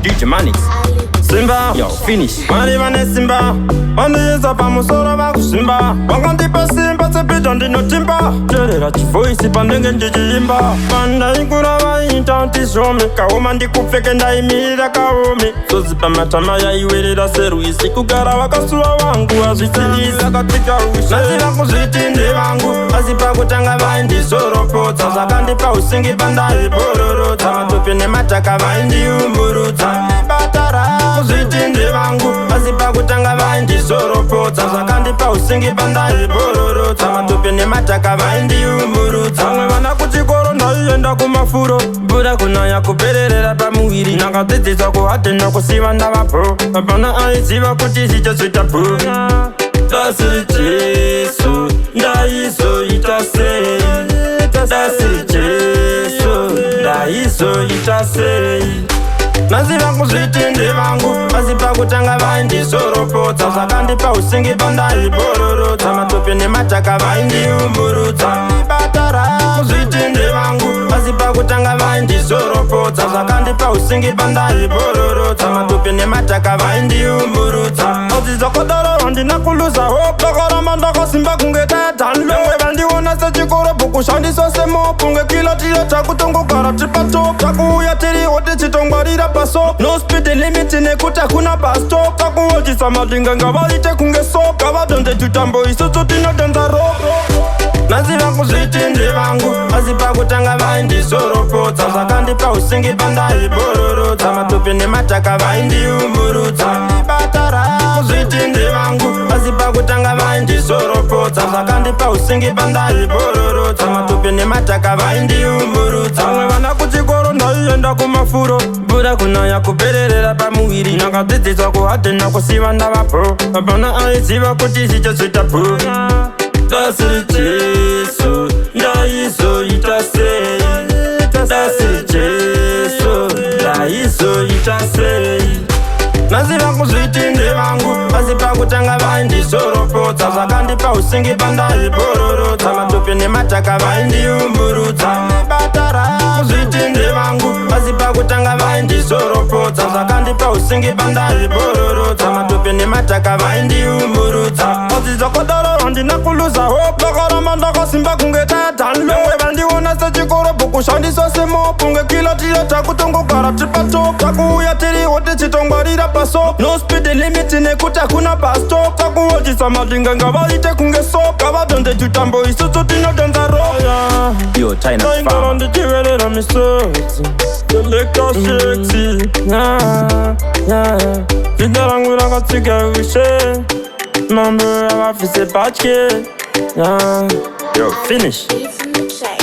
DJ Manix Simba, yo, finish Mani vane Simba Mani yeza pa musoro wa kusimba Wanganti pa Simba, sepita ndino timba Terera chivoisi pa ndenge njijimba Panda inkura wa intanti shomi Kauma ndikufeke ndaimira kaumi Sozipa matama ya iwerera seru isi Kugara wakasuwa wangu Azitiliza katika ushi Nazira kuzitinde wangu Azipa kutanga vaindi soropota Zakandipa usingi bandai bororota Matupine mataka vaindi umburuta Batara kuzitinde wangu Azipa kutanga vaindi soropota Zakandipa usingi bandai bororota Matupine mataka vaindi umburuta Mwe wana kuchikoro ndaienda kumafuro Buda kuna ya kupererera pa muhiri Nakatitiza kuhatenda kusiva ndavapo Apana aiziva kuti sichaswitapo Tasiri Jesu Ndaiso itase Tasiri Jesu Ndaiso itase Nazira kuzitinde vangu Azipa kutanga vaindi soropota Zakandipa usingi bandai bororota Matupine mataka vaindi umburuta Batara kuzitinde vangu Azipa kutanga vaindi soropota Zakandipa usingi bandai bororota Matupine mataka vaindi umburuta Ozizo kodoro ndina kuluza hopa Karama ndako simba kungeta tanlo Wandi wana se chikoro buku shandi sose mopu Nge kila tila chakutongo kara tripato Chaku ya tiri ote chitongwarira paso No speed limit nekuta kuna pasto Kaku oji samadinga nga valite kunge sop Kava donde tutambo isusu tino donza rope Nazira kuzitinde vangu Azipa kutanga vaindi soropota Zakandipa usingi bandai bororota Matupine mataka vaindi umburuta Batara kuzitinde vangu Azipa kutanga vaindi soropota Zakandipa usingi bandai bororota Matupine mataka vaindi umburuta Mwe wana kuchikoro ndaienda kumafuro Buda kuna ya kupererera pa muhiri Nakatitiza kuhatenda kusiva ndavapo Apana aiziva kuti sichaswitapo Tasiri Jesu Ndaiso itase Tasiri Jesu Ndaiso itase Nazira kuzitinde vangu Azipa kutanga vaindi soropota Zakandipa usingi bandai bororota Matupine mataka vaindi umburuta Batara kuzitinde vangu Azipa kutanga vaindi soropota Zakandipa usingi bandai bororota Matupine mataka vaindi umburuta Ozizo kodoro ndina kuluza hopa Karama ndako simba kungeta tanlo Wandi wana se chikoro buku shandi sose mopu Nge kila tila chakutongo kara tripato Chaku ya tiri ote chitongwarira paso No speed limit nekuta kuna pasto Chaku oji samadinga nga valite kunge sop Kava donde tutambo isusu tino donza rope Yo, China Fam Tainga on the jiwele na misoti Selector sexy Fidarangu na katika wishe Mambo ya wafise patke Yo, finish It's in the check.